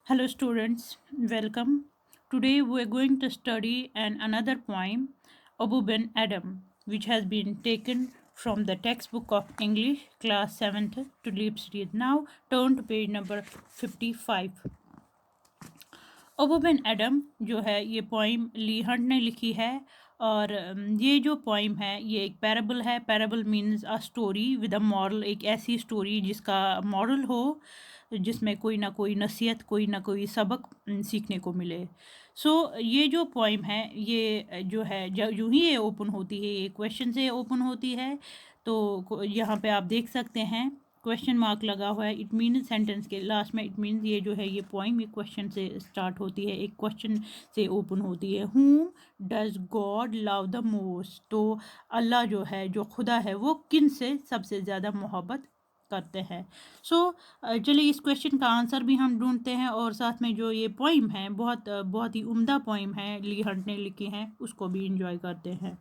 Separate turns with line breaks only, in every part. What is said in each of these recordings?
Hello, students. Welcome. Today we are going to study another poem, Abu Ben Adam, which has been taken from the textbook of English, class 7th to Leap Read. Now turn to page number 55. Abou Ben Adhem जो है ये poem ली Hunt ने लिखी है और ये जो poem है ये एक पैराबल है। Parable means a story with a moral, एक ऐसी स्टोरी जिसका मॉरल हो, जिसमें कोई ना कोई नसीहत, कोई ना कोई सबक सीखने को मिले। सो ये जो पोइम है ये जो है यूँ ही ये ओपन होती है, ये क्वेश्चन से ओपन होती है। तो यहाँ पे आप देख सकते हैं क्वेश्चन मार्क लगा हुआ है। इट मीन सेंटेंस के लास्ट में इट मीन्स ये जो है ये पोइम एक क्वेश्चन से स्टार्ट होती है, एक क्वेश्चन से ओपन होती है। Whom does God love the most, तो अल्लाह जो है, जो खुदा है, वो किन से सबसे ज़्यादा मोहब्बत करते हैं। सो चलिए इस क्वेश्चन का आंसर भी हम ढूंढते हैं और साथ में जो ये पोइम है बहुत ही उम्दा पोइम है, ली हंट ने लिखी है, उसको भी इंजॉय करते हैं।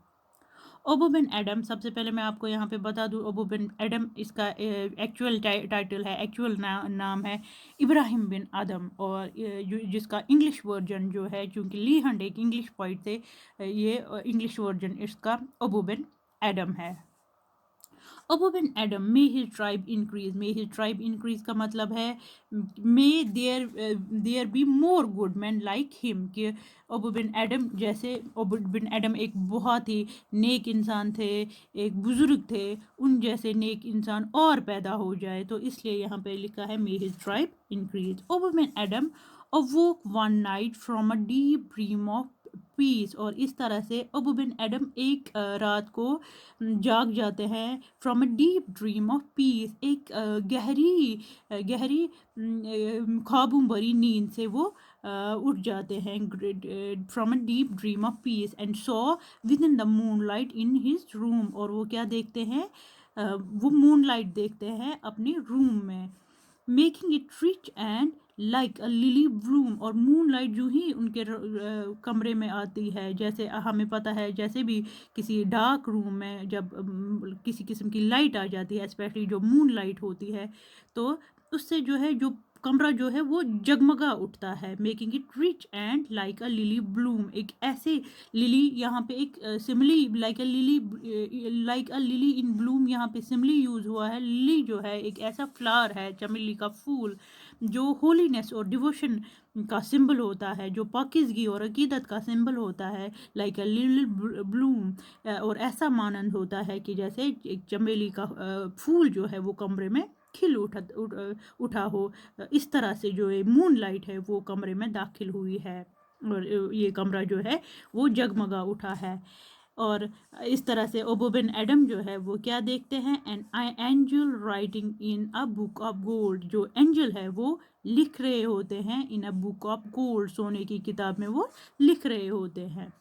ओबू बिन एडम, सबसे पहले मैं आपको यहाँ पे बता दूँ ओबू बिन एडम इसका एक्चुअल टाइटल है, एक्चुअल नाम है इब्राहिम बिन आदम, और जिसका इंग्लिश वर्जन जो है, चूँकि ली हंट एक इंग्लिश पोइट थे, ये इंग्लिश वर्जन इसका ओबू बिन एडम है। Abou Ben Adhem may his tribe increase, may his tribe increase का मतलब है may there be more good man like him, कि अबू बिन एडम जैसे, अबू बिन एडम एक बहुत ही नेक इंसान थे, एक बुज़ुर्ग थे, उन जैसे नेक इंसान और पैदा हो जाए, तो इसलिए यहाँ पे लिखा है may his tribe increase. Abou Ben Adhem awoke one night from a deep dream of peace, और इस तरह से अबू बिन एडम एक रात को जाग जाते हैं from a deep dream of piece, एक गहरी ख्वाबों भरी नींद से वो उठ जाते हैं from a deep dream of piece and saw with in the moon light in his room, और वो क्या देखते हैं, वो मून लाइट देखते हैं अपने रूम में, making it rich and like a lily Bloom, और मून लाइट जो ही उनके कमरे में आती है, जैसे हमें पता है जैसे भी किसी डार्क रूम में जब किसी किस्म की लाइट आ जाती है, स्पेशली जो मून लाइट होती है, तो उससे जो है जो कमरा जो है वो जगमगा उठता है, making it rich and like a lily Bloom, एक ऐसे लिली, यहाँ पे एक सिमिली लाइक अ लिली इन ब्लूम, यहाँ पे सिमिली यूज़ हुआ है। लिली जो है एक ऐसा फ्लावर है, चमेली का फूल, जो होलीनेस और डिवोशन का सिंबल होता है, जो पाकिज़गी और अकीदत का सिंबल होता है, लाइक अ लिटिल ब्लूम, और ऐसा मानंद होता है कि जैसे एक चमेली का फूल जो है वो कमरे में खिल उठा हो, इस तरह से जो है मून लाइट है वो कमरे में दाखिल हुई है और ये कमरा जो है वो जगमगा उठा है। और इस तरह से ओबू बिन एडम जो है वो क्या देखते हैं, an angel writing in a book of gold, जो एंजल है वो लिख रहे होते हैं in a book of gold, सोने की किताब में वो लिख रहे होते हैं।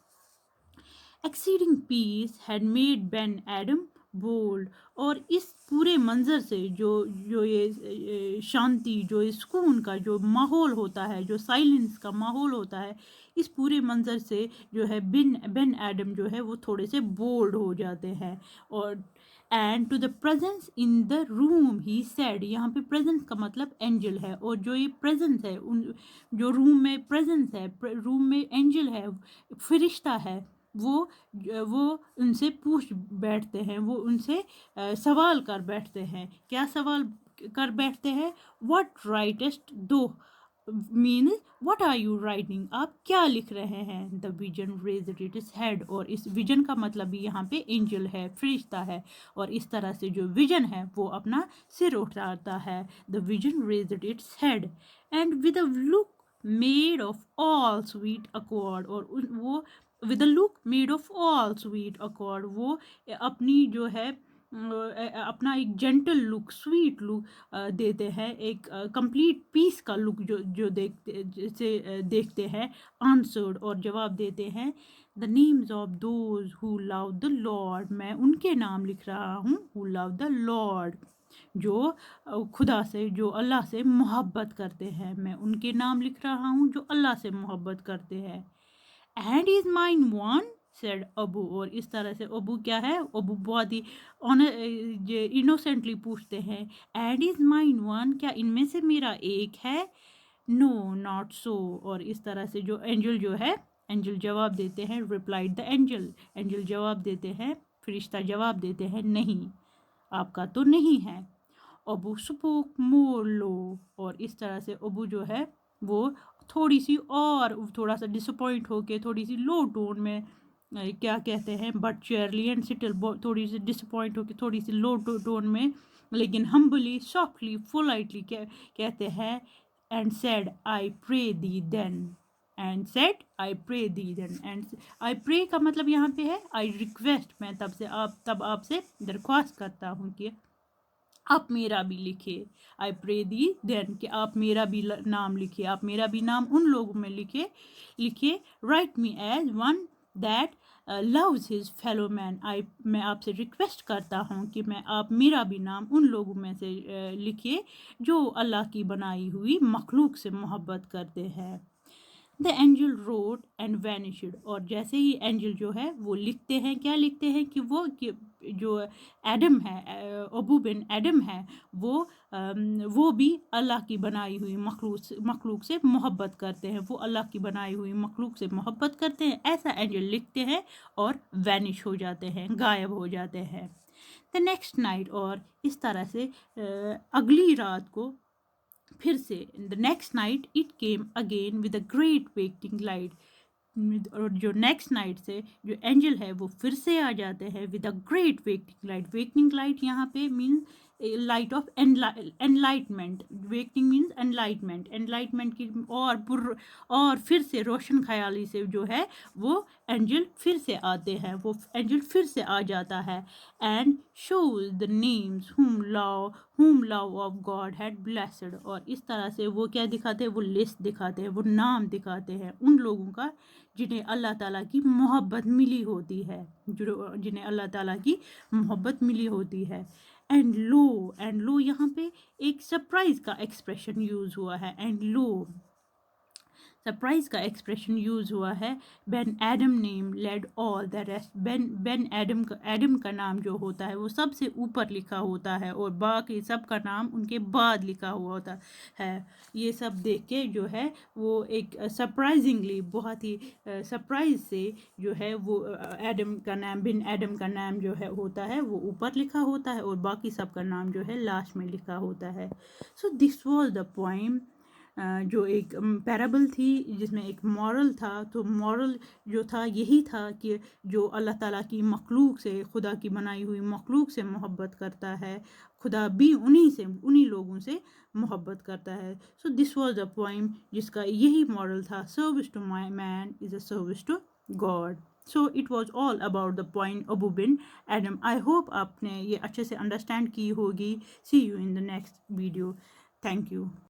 Exceeding peace had made Ben Adhem bold, और इस पूरे मंजर से जो जो ये शांति, जो ये सुकून का जो माहौल होता है, जो साइलेंस का माहौल होता है, इस पूरे मंजर से जो है बेन एडम जो है वो थोड़े से बोल्ड हो जाते हैं। और and to the presence in the room he said, यहाँ पे प्रेजेंस का मतलब एंजल है, और जो ये प्रेजेंस है उन जो रूम में प्रेजेंस है, रूम में एंजल है, फरिश्ता है, वो उनसे पूछ बैठते हैं, वो उनसे सवाल कर बैठते हैं। क्या सवाल कर बैठते हैं, what writest thou, mean what are you writing, आप क्या लिख रहे हैं। The vision raised its head, और इस विजन का मतलब भी यहाँ पे एंजल है, फरिश्ता है, और इस तरह से जो विजन है वो अपना सिर उठाता है। The vision raised its head and with a look made of all sweet accord, और वो with a look made of all sweet accord, वो अपनी जो है अपना एक जेंटल लुक, स्वीट लुक देते हैं, एक कंप्लीट पीस का लुक जो देखते हैं, आंसर्ड, और जवाब देते हैं। The names of those who love the Lord, मैं उनके नाम लिख रहा हूँ, हु लव द लॉर्ड, जो खुदा से, जो अल्लाह से मोहब्बत करते हैं, मैं उनके नाम लिख रहा हूँ जो अल्लाह से मोहब्बत करते हैं। And is mine one said Abu, और इस तरह से अबू क्या है, अबू बहुत ही इनोसेंटली पूछते हैं, एंड इज माइन वन, क्या इनमें से मेरा एक है। नो नॉट सो, और इस तरह से जो एंजल जो है, एंजल जवाब देते हैं, रिप्लाइड द एंजल, एंजल जवाब देते हैं, फरिश्ता जवाब देते हैं, नहीं आपका तो नहीं है। अबू स्पोक मोर लो, और इस तरह से अबू जो है वो थोड़ी सी और थोड़ा सा डिसअपॉइंट होके थोड़ी सी लो टोन में क्या कहते हैं, बट चेयरली एंड सिटल, थोड़ी सी डिसअपॉइंट होके थोड़ी सी लो टोन में, लेकिन हम्बली सॉफ्टली पोलाइटली कहते हैं, and said I pray thee then, and said I pray thee then, and I pray का मतलब यहाँ पे है आई रिक्वेस्ट, मैं तब आपसे दरख्वास्त करता हूँ कि आप मेरा भी लिखिए, आई प्रे दी देन कि आप मेरा भी नाम लिखिए, आप मेरा भी नाम उन लोगों में लिखिए, write me as one that loves his fellow man, मैं आपसे रिक्वेस्ट करता हूँ कि आप मेरा भी नाम उन लोगों में से लिखिए जो अल्लाह की बनाई हुई मखलूक से मोहब्बत करते हैं। द एंजल रोड एंड वैनिशड, और जैसे ही एंजल जो है वो लिखते हैं, क्या लिखते हैं कि जो एडम है, अबू बिन एडम है, वो भी अल्लाह की बनाई हुई मखलूक से मोहब्बत करते हैं, वो अल्लाह की बनाई हुई मखलूक से मोहब्बत करते हैं, ऐसा एंजल लिखते हैं और वैनिश हो जाते हैं, गायब हो जाते हैं। द नेक्स्ट नाइट, और इस तरह से अगली रात को फिर से, the next night it came again with a great waiting light, और जो नेक्स्ट नाइट से जो एंजल है वो फिर से आ जाते हैं with a great waiting light, waiting light यहाँ पे means light of enlightenment, waiting means enlightenment की, और फिर से रोशन ख्याली से जो है वो एंजल फिर से आते हैं, वो एंजल फिर से आ जाता है, and shows the names whom love of God had blessed, और इस तरह से वो क्या दिखाते हैं, वो लिस्ट दिखाते हैं, वो नाम दिखाते हैं उन लोगों का जिन्हें अल्लाह ताला की मोहब्बत मिली होती है, जिन्हें अल्लाह ताला की मोहब्बत मिली होती है। एंड लो यहाँ पे एक सरप्राइज का एक्सप्रेशन यूज हुआ है, एंड लो सरप्राइज का एक्सप्रेशन यूज हुआ है, Ben Adam name led all the rest, Ben Adam का नाम जो होता है वो सबसे ऊपर लिखा होता है और बाकी सब का नाम उनके बाद लिखा हुआ होता है। ये सब देख के जो है वो एक सरप्राइजिंगली, बहुत ही सरप्राइज से जो है वो एडम का नाम, बिन एडम का नाम जो है होता है वो ऊपर लिखा होता है और बाकी सब का नाम जो है लास्ट में लिखा होता है। So this was the poem, जो एक पैराबल थी जिसमें एक मॉरल था, तो मॉरल जो था यही था कि जो अल्लाह ताला की मखलूक से, खुदा की बनाई हुई मखलूक से मोहब्बत करता है, खुदा भी उन्हीं लोगों से मोहब्बत करता है। So this was the poem जिसका यही मॉरल था, service to my man is a service to God. So it was all about the point Abou Ben Adhem. I hope आपने ये अच्छे से अंडरस्टैंड की होगी। See you in the next video. Thank you.